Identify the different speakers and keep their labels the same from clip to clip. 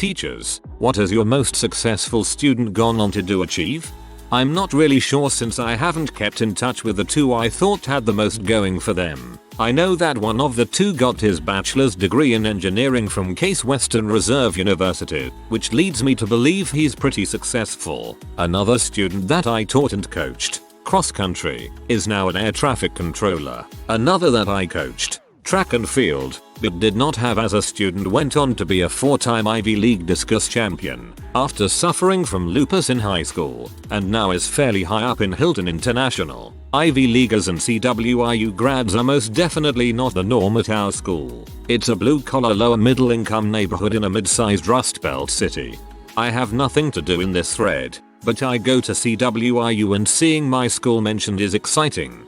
Speaker 1: teachers, what has your most successful student gone on to achieve? I'm not really sure since I haven't kept in touch with the two I thought had the most going for them. I know that one of the two got his bachelor's degree in engineering from Case Western Reserve University, which leads me to believe he's pretty successful. Another student that I taught and coached, cross country, is now an air traffic controller. Another that I coached, track and field, but did not have as a student, went on to be a 4-time Ivy League discus champion after suffering from lupus in high school, and now is fairly high up in Hilton International. Ivy Leaguers and CWIU grads are most definitely not the norm at our school. It's a blue-collar lower middle income neighborhood in a mid-sized Rust Belt city. I have nothing to do in this thread, but I go to CWIU and seeing my school mentioned is exciting.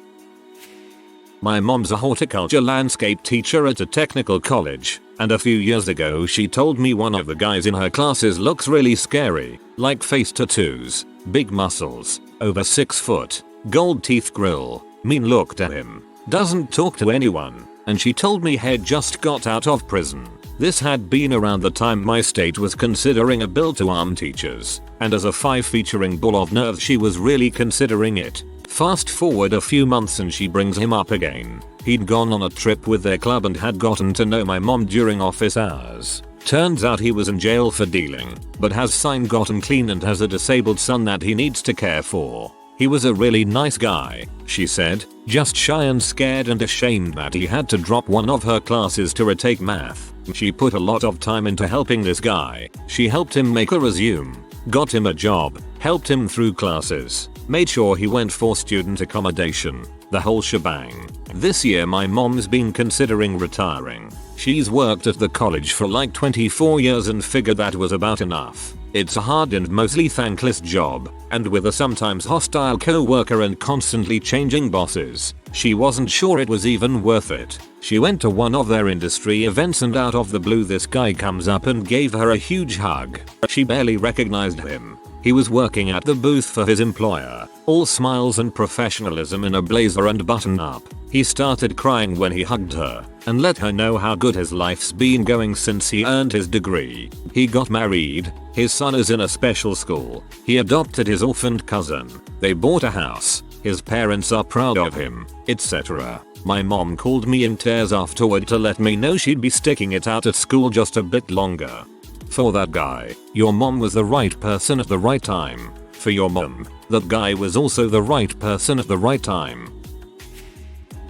Speaker 1: My mom's a horticulture landscape teacher at a technical college, and a few years ago she told me one of the guys in her classes looks really scary, like face tattoos, big muscles, over 6 foot, gold teeth grill, mean look to him, doesn't talk to anyone, and she told me he'd just got out of prison. This had been around the time my state was considering a bill to arm teachers, and as a 5 featuring ball of nerves she was really considering it. Fast forward a few months and she brings him up again. He'd gone on a trip with their club and had gotten to know my mom during office hours. Turns out he was in jail for dealing, but has since gotten clean and has a disabled son that he needs to care for. He was a really nice guy, she said, just shy and scared and ashamed that he had to drop one of her classes to retake math. She put a lot of time into helping this guy. She helped him make a resume, got him a job, helped him through classes, made sure he went for student accommodation, the whole shebang. This year my mom's been considering retiring. She's worked at the college for like 24 years and figured that was about enough. It's a hard and mostly thankless job, and with a sometimes hostile co-worker and constantly changing bosses, she wasn't sure it was even worth it. She went to one of their industry events and out of the blue this guy comes up and gave her a huge hug. She barely recognized him. He was working at the booth for his employer, all smiles and professionalism in a blazer and button up. He started crying when he hugged her and let her know how good his life's been going since he earned his degree. He got married, his son is in a special school, he adopted his orphaned cousin, they bought a house, his parents are proud of him, etc. My mom called me in tears afterward to let me know she'd be sticking it out at school just a bit longer. For that guy, your mom was the right person at the right time. For your mom, that guy was also the right person at the right time.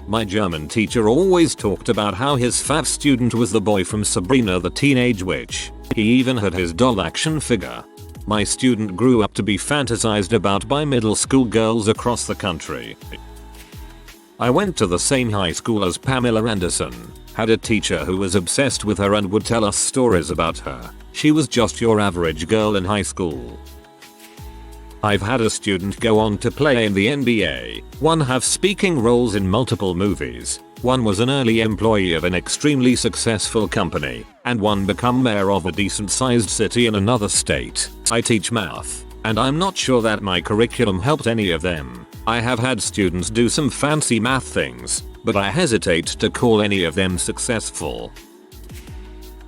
Speaker 1: My German teacher always talked about how his fav student was the boy from Sabrina the Teenage Witch. He even had his doll action figure. My student grew up to be fantasized about by middle school girls across the country. I went to the same high school as Pamela Anderson, had a teacher who was obsessed with her and would tell us stories about her. She was just your average girl in high school. I've had a student go on to play in the NBA, one have speaking roles in multiple movies, one was an early employee of an extremely successful company, and one become mayor of a decent sized city in another state. I teach math, and I'm not sure that my curriculum helped any of them. I have had students do some fancy math things, but I hesitate to call any of them successful.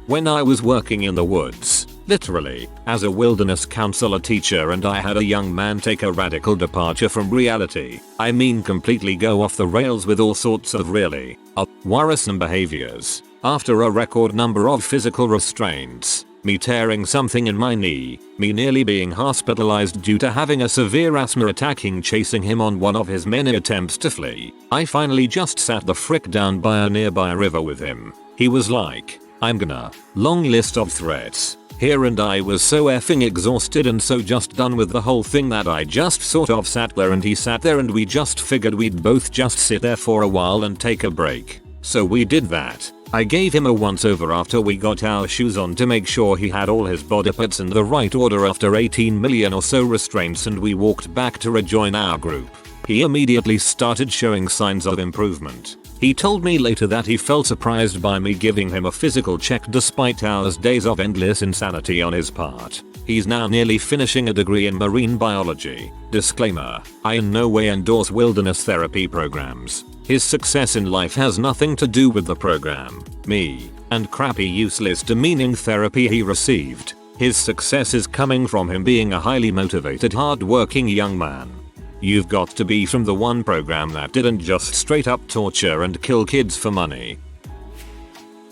Speaker 1: When I was working in the woods, literally, as a wilderness counselor teacher and I had a young man take a radical departure from reality, I mean completely go off the rails with all sorts of really worrisome behaviors, after a record number of physical restraints, me tearing something in my knee, me nearly being hospitalized due to having a severe asthma attack, chasing him on one of his many attempts to flee. I finally just sat the frick down by a nearby river with him. He was like, I'm gonna, long list of threats here, and I was so effing exhausted and so just done with the whole thing that I just sort of sat there and he sat there and we just figured we'd both just sit there for a while and take a break. So we did that. I gave him a once over after we got our shoes on to make sure he had all his body parts in the right order after 18 million or so restraints, and we walked back to rejoin our group. He immediately started showing signs of improvement. He told me later that he felt surprised by me giving him a physical check despite hours days of endless insanity on his part. He's now nearly finishing a degree in marine biology. Disclaimer, I in no way endorse wilderness therapy programs. His success in life has nothing to do with the program, me, and crappy useless demeaning therapy he received. His success is coming from him being a highly motivated, hard-working young man. You've got to be from the one program that didn't just straight up torture and kill kids for money.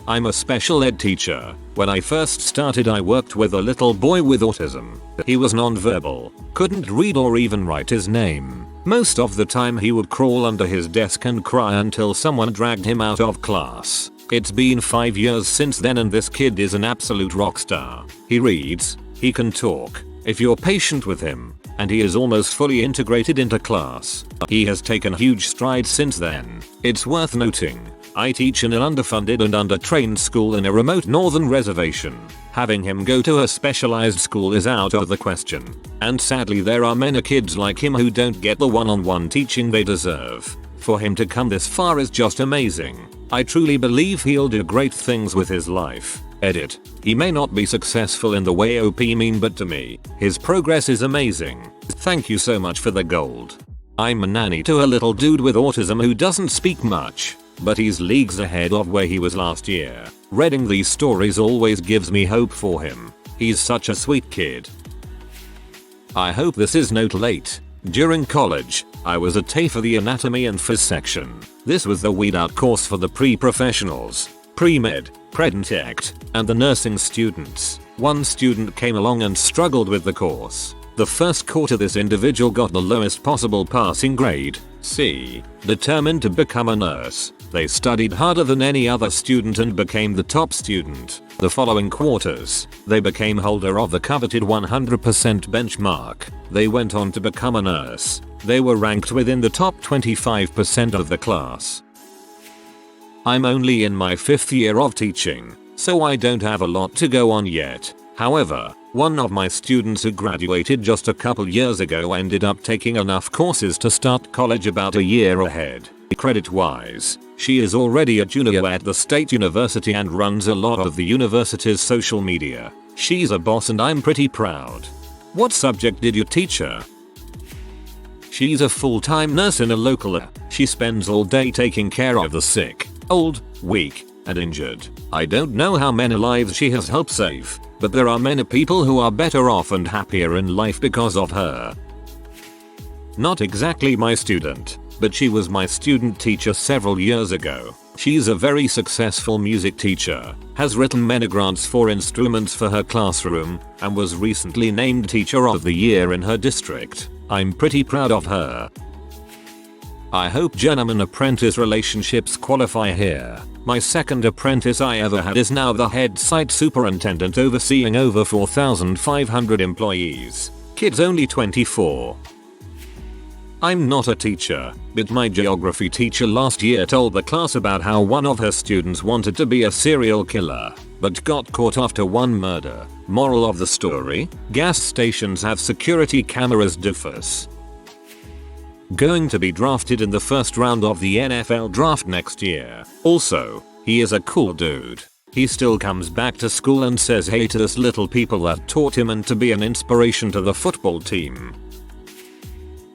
Speaker 1: I'm a special ed teacher. When I first started, I worked with a little boy with autism. He was nonverbal, couldn't read or even write his name. Most of the time he would crawl under his desk and cry until someone dragged him out of class. It's been 5 years since then and this kid is an absolute rock star. He reads, he can talk, if you're patient with him, and he is almost fully integrated into class. He has taken huge strides since then. It's worth noting, I teach in an underfunded and undertrained school in a remote northern reservation. Having him go to a specialized school is out of the question. And sadly there are many kids like him who don't get the one-on-one teaching they deserve. For him to come this far is just amazing. I truly believe he'll do great things with his life. Edit. He may not be successful in the way OP mean, but to me, his progress is amazing. Thank you so much for the gold. I'm a nanny to a little dude with autism who doesn't speak much, but he's leagues ahead of where he was last year. Reading these stories always gives me hope for him. He's such a sweet kid. I hope this is not late. During college, I was a TAFE for the anatomy and phys section. This was the weed out course for the pre-professionals, pre-med, pred-intect, and the nursing students. One student came along and struggled with the course. The first quarter this individual got the lowest possible passing grade, C. Determined to become a nurse, they studied harder than any other student and became the top student. The following quarters, they became holder of the coveted 100% benchmark. They went on to become a nurse. They were ranked within the top 25% of the class. I'm only in my 5th year of teaching, so I don't have a lot to go on yet. However, one of my students who graduated just a couple years ago ended up taking enough courses to start college about a year ahead. Credit-wise, she is already a junior at the state university and runs a lot of the university's social media. She's a boss and I'm pretty proud. What subject did you teach her? She's a full-time nurse in a local. She spends all day taking care of the sick, old, weak, and injured. I don't know how many lives she has helped save, but there are many people who are better off and happier in life because of her. Not exactly my student, but she was my student teacher several years ago. She's a very successful music teacher, has written many grants for instruments for her classroom, and was recently named Teacher of the Year in her district. I'm pretty proud of her. I hope journeyman-apprentice relationships qualify here. My second apprentice I ever had is now the head site superintendent overseeing over 4,500 employees. Kid's only 24. I'm not a teacher, but my geography teacher last year told the class about how one of her students wanted to be a serial killer, but got caught after one murder. Moral of the story? Gas stations have security cameras. Doofus. Going to be drafted in the first round of the NFL draft next year. Also, he is a cool dude. He still comes back to school and says hey to us little people that taught him and to be an inspiration to the football team.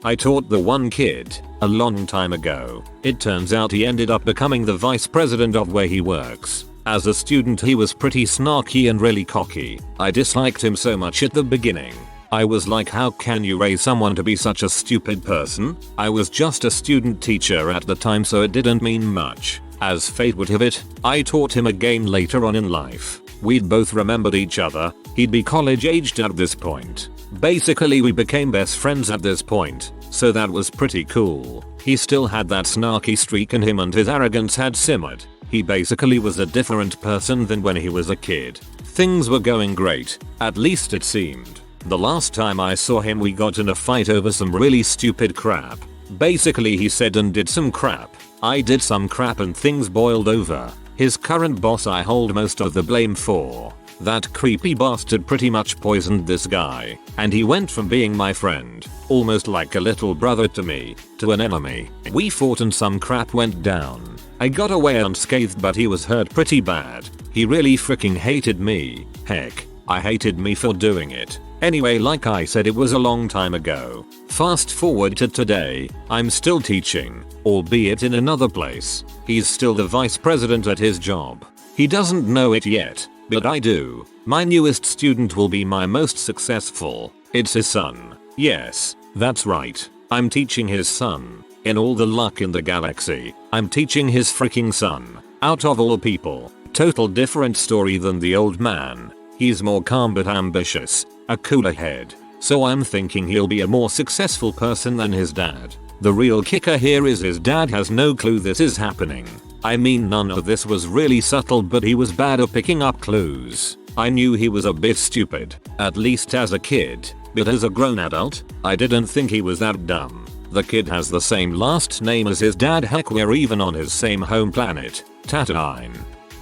Speaker 1: I taught the one kid, a long time ago. It turns out he ended up becoming the vice president of where he works. As a student he was pretty snarky and really cocky. I disliked him so much at the beginning. I was like, how can you raise someone to be such a stupid person? I was just a student teacher at the time, so it didn't mean much. As fate would have it, I taught him again later on in life. We'd both remembered each other. He'd be college aged at this point. Basically we became best friends at this point, so that was pretty cool. He still had that snarky streak in him and his arrogance had simmered. He basically was a different person than when he was a kid. Things were going great, at least it seemed. The last time I saw him we got in a fight over some really stupid crap. Basically he said and did some crap. I did some crap and things boiled over. His current boss I hold most of the blame for. That creepy bastard pretty much poisoned this guy, and he went from being my friend, almost like a little brother to me, to an enemy. We fought and some crap went down. I got away unscathed but he was hurt pretty bad. He really freaking hated me. Heck, I hated me for doing it. Anyway, like I said, it was a long time ago. Fast forward to today, I'm still teaching, albeit in another place. He's still the vice president at his job. He doesn't know it yet, but I do. My newest student will be my most successful. It's his son. Yes, that's right. I'm teaching his son. In all the luck in the galaxy, I'm teaching his freaking son. Out of all people. Total different story than the old man. He's more calm but ambitious. A cooler head. So I'm thinking he'll be a more successful person than his dad. The real kicker here is his dad has no clue this is happening. I mean, none of this was really subtle, but he was bad at picking up clues. I knew he was a bit stupid, at least as a kid, but as a grown adult, I didn't think he was that dumb. The kid has the same last name as his dad, heck we're even on his same home planet, Tatooine.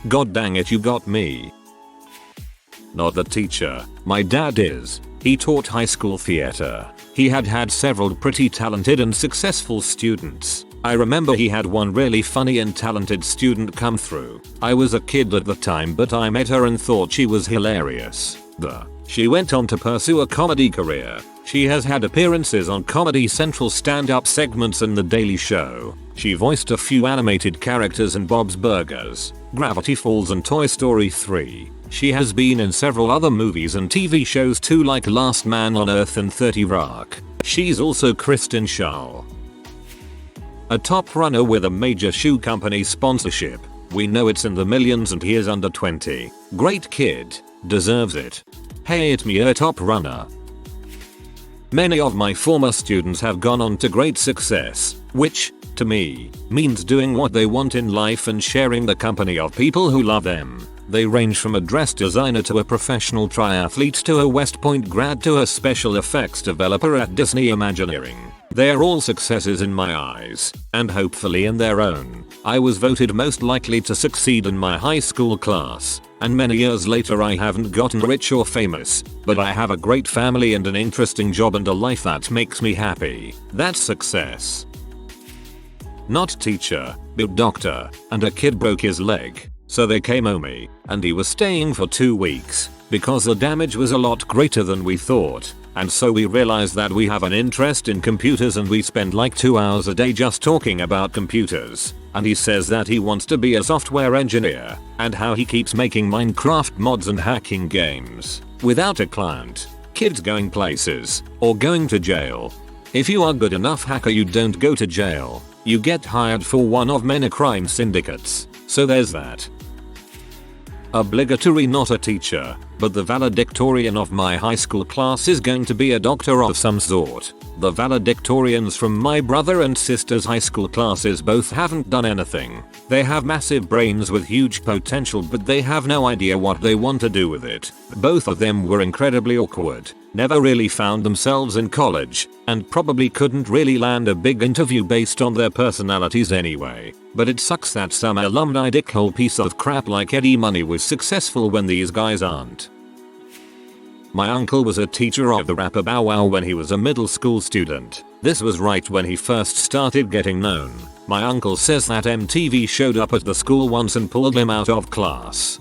Speaker 1: God dang it, you got me. Not the teacher, my dad is. He taught high school theater. He had several pretty talented and successful students. I remember he had one really funny and talented student come through. I was a kid at the time, but I met her and thought she was hilarious. She went on to pursue a comedy career. She has had appearances on Comedy Central stand-up segments and The Daily Show. She voiced a few animated characters in Bob's Burgers, Gravity Falls and Toy Story 3. She has been in several other movies and TV shows too, like Last Man on Earth and 30 Rock. She's also Kristen Schaal, a top runner with a major shoe company sponsorship. We know it's in the millions and he is under 20. Great kid. Deserves it. Hey, it's me, a top runner. Many of my former students have gone on to great success, which, to me, means doing what they want in life and sharing the company of people who love them. They range from a dress designer to a professional triathlete to a West Point grad to a special effects developer at Disney Imagineering. They are all successes in my eyes, and hopefully in their own. I was voted most likely to succeed in my high school class, and many years later I haven't gotten rich or famous, but I have a great family and an interesting job and a life that makes me happy. That's success. Not teacher, but doctor, and a kid broke his leg. So they came home and he was staying for 2 weeks because the damage was a lot greater than we thought. And so we realized that we have an interest in computers and we spend like 2 hours a day just talking about computers. And he says that he wants to be a software engineer and how he keeps making Minecraft mods and hacking games without a client. Kids going places or going to jail. If you are good enough hacker, you don't go to jail. You get hired for one of many crime syndicates. So there's that. Obligatory, not a teacher, but the valedictorian of my high school class is going to be a doctor of some sort. The valedictorians from my brother and sister's high school classes both haven't done anything. They have massive brains with huge potential, but they have no idea what they want to do with it. Both of them were incredibly awkward, never really found themselves in college, and probably couldn't really land a big interview based on their personalities anyway. But it sucks that some alumni dickhole piece of crap like Eddie Money was successful when these guys aren't. My uncle was a teacher of the rapper Bow Wow when he was a middle school student. This was right when he first started getting known. My uncle says that MTV showed up at the school once and pulled him out of class.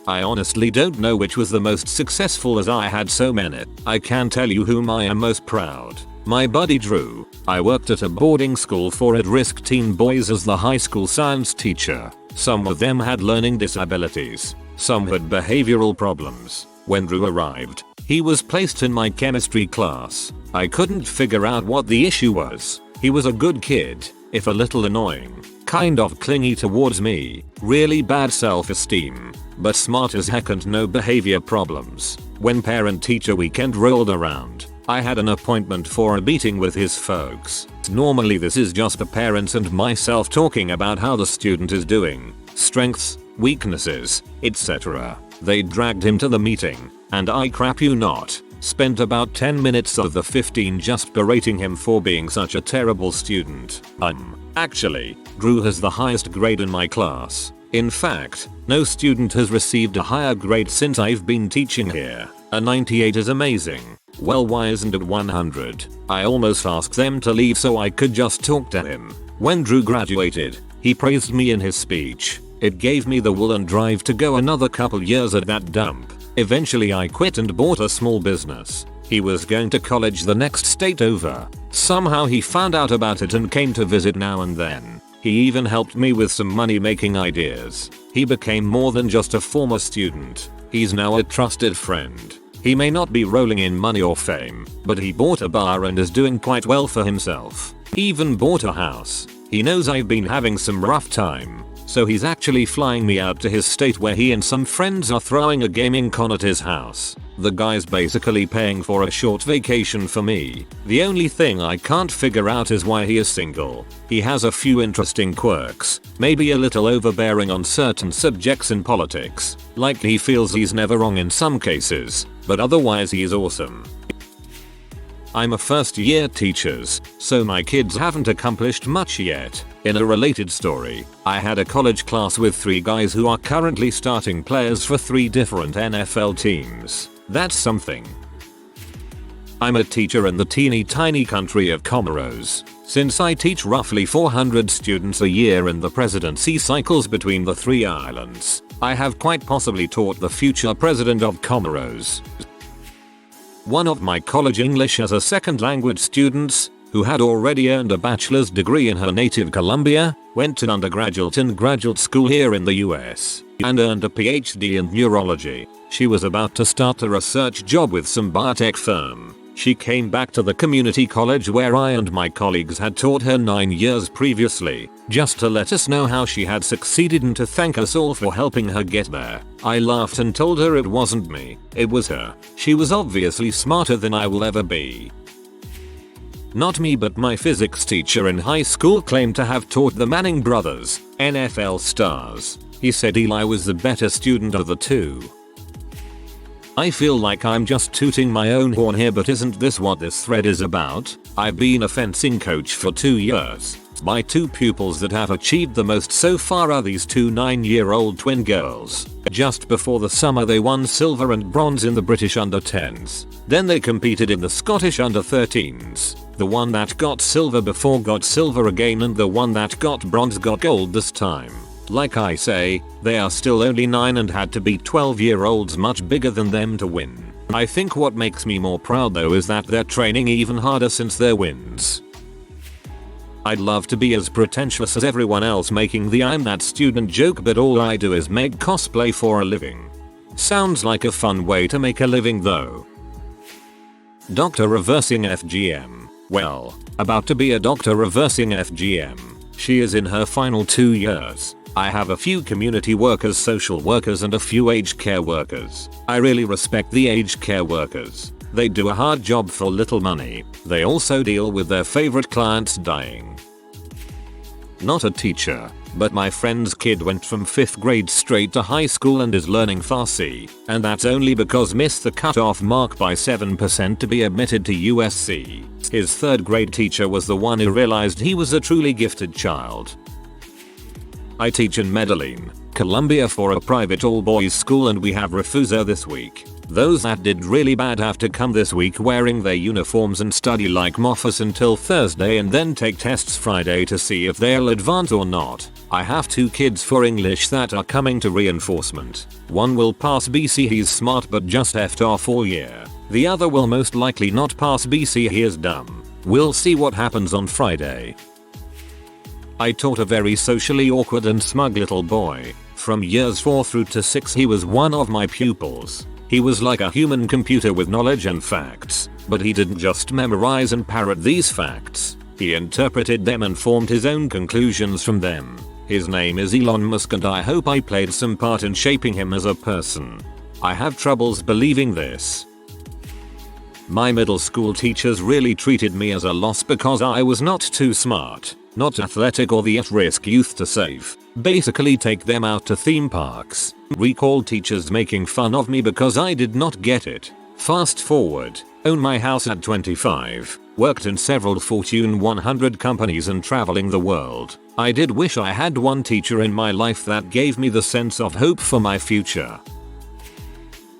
Speaker 1: I honestly don't know which was the most successful, as I had so many. I can tell you whom I am most proud. My buddy Drew. I worked at a boarding school for at-risk teen boys as the high school science teacher. Some of them had learning disabilities. Some had behavioral problems. When Drew arrived, he was placed in my chemistry class. I couldn't figure out what the issue was. He was a good kid, if a little annoying, kind of clingy towards me, really bad self-esteem, but smart as heck and no behavior problems. When parent-teacher weekend rolled around, I had an appointment for a meeting with his folks. Normally this is just the parents and myself talking about how the student is doing, strengths, weaknesses, etc. They dragged him to the meeting, and I crap you not, spent about 10 minutes of the 15 just berating him for being such a terrible student. Actually, Drew has the highest grade in my class. In fact, no student has received a higher grade since I've been teaching here. A 98 is amazing. Well, why isn't it 100? I almost asked them to leave so I could just talk to him. When Drew graduated, he praised me in his speech. It gave me the will and drive to go another couple years at that dump. Eventually I quit and bought a small business. He was going to college the next state over. Somehow he found out about it and came to visit now and then. He even helped me with some money making ideas. He became more than just a former student. He's now a trusted friend. He may not be rolling in money or fame, but he bought a bar and is doing quite well for himself. He even bought a house. He knows I've been having some rough time, so he's actually flying me out to his state where he and some friends are throwing a gaming con at his house. The guy's basically paying for a short vacation for me. The only thing I can't figure out is why he is single. He has a few interesting quirks, maybe a little overbearing on certain subjects in politics, like he feels he's never wrong in some cases, but otherwise he's awesome. I'm a first year teacher, so my kids haven't accomplished much yet. In a related story, I had a college class with 3 guys who are currently starting players for 3 different NFL teams. That's something. I'm a teacher in the teeny tiny country of Comoros. Since I teach roughly 400 students a year in the presidency cycles between the 3 islands, I have quite possibly taught the future president of Comoros. One of my college English as a second language students, who had already earned a bachelor's degree in her native Colombia, went to undergraduate and graduate school here in the US, and earned a PhD in neurology. She was about to start a research job with some biotech firm. She came back to the community college where I and my colleagues had taught her 9 years previously, just to let us know how she had succeeded and to thank us all for helping her get there. I laughed and told her it wasn't me, it was her. She was obviously smarter than I will ever be. Not me, but my physics teacher in high school claimed to have taught the Manning brothers, NFL stars. He said Eli was the better student of the 2. I feel like I'm just tooting my own horn here, but isn't this what this thread is about? I've been a fencing coach for 2 years. My 2 pupils that have achieved the most so far are these 2 9-year-old twin girls. Just before the summer they won silver and bronze in the British under-10s. Then they competed in the Scottish under-13s. The one that got silver before got silver again, and the one that got bronze got gold this time. Like I say, they are still only 9 and had to beat 12-year-olds much bigger than them to win. I think what makes me more proud though is that they're training even harder since their wins. I'd love to be as pretentious as everyone else making the I'm that student joke, but all I do is make cosplay for a living. Sounds like a fun way to make a living though. Doctor reversing FGM. Well, about to be a doctor reversing FGM. She is in her final 2 years. I have a few community workers, social workers, and a few aged care workers. I really respect the aged care workers. They do a hard job for little money. They also deal with their favorite clients dying. Not a teacher, but my friend's kid went from 5th grade straight to high school and is learning Farsi, and that's only because missed the cutoff mark by 7% to be admitted to USC. His 3rd grade teacher was the one who realized he was a truly gifted child. I teach in Medellin, Colombia for a private all-boys school, and we have Refuso this week. Those that did really bad have to come this week wearing their uniforms and study like moffas until Thursday and then take tests Friday to see if they'll advance or not. I have 2 kids for English that are coming to reinforcement. One will pass BC, he's smart but just effed off all year. The other will most likely not pass BC, he is dumb. We'll see what happens on Friday. I taught a very socially awkward and smug little boy. From years 4 through to 6 he was one of my pupils. He was like a human computer with knowledge and facts, but he didn't just memorize and parrot these facts. He interpreted them and formed his own conclusions from them. His name is Elon Musk, and I hope I played some part in shaping him as a person. I have troubles believing this. My middle school teachers really treated me as a loss because I was not too smart, not athletic, or the at-risk youth to save. Basically take them out to theme parks. Recall teachers making fun of me because I did not get it. Fast forward, own my house at 25, worked in several Fortune 100 companies and traveling the world. I did wish I had one teacher in my life that gave me the sense of hope for my future.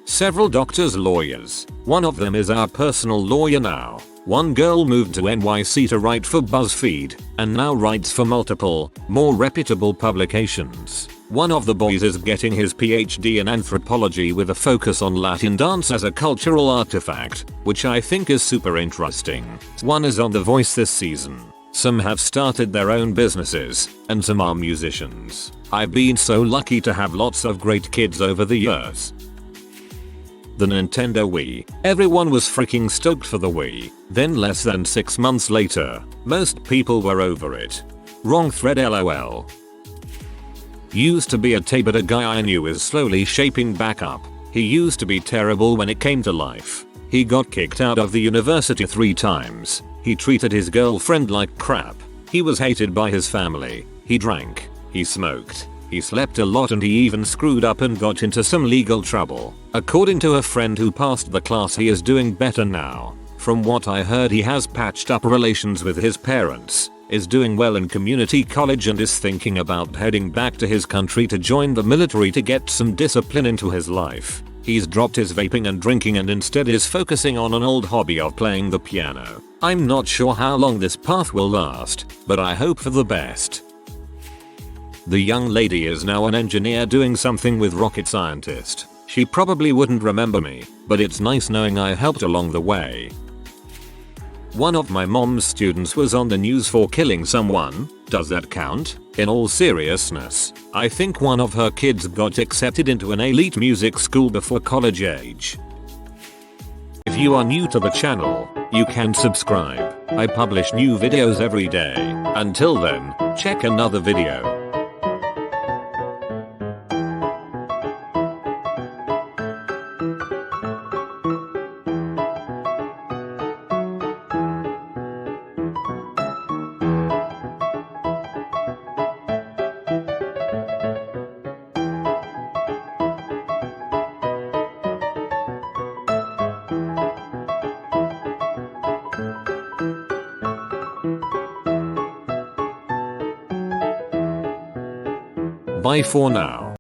Speaker 1: Several doctors, lawyers. One of them is our personal lawyer now. One girl moved to NYC to write for BuzzFeed, and now writes for multiple, more reputable publications. One of the boys is getting his PhD in anthropology with a focus on Latin dance as a cultural artifact, which I think is super interesting. One is on The Voice this season. Some have started their own businesses, and some are musicians. I've been so lucky to have lots of great kids over the years. The Nintendo Wii. Everyone was freaking stoked for the Wii. Then less than 6 months later, most people were over it. Wrong thread lol. Used to be a tay but a guy I knew is slowly shaping back up. He used to be terrible when it came to life. He got kicked out of the university 3 times. He treated his girlfriend like crap. He was hated by his family. He drank. He smoked. He slept a lot and he even screwed up and got into some legal trouble. According to a friend who passed the class, he is doing better now. From what I heard, he has patched up relations with his parents, is doing well in community college and is thinking about heading back to his country to join the military to get some discipline into his life. He's dropped his vaping and drinking and instead is focusing on an old hobby of playing the piano. I'm not sure how long this path will last, but I hope for the best. The young lady is now an engineer doing something with rocket scientist. She probably wouldn't remember me, but it's nice knowing I helped along the way. One of my mom's students was on the news for killing someone. Does that count? In all seriousness, I think one of her kids got accepted into an elite music school before college age. If you are new to the channel, you can subscribe. I publish new videos every day. Until then, check another video. Bye for now.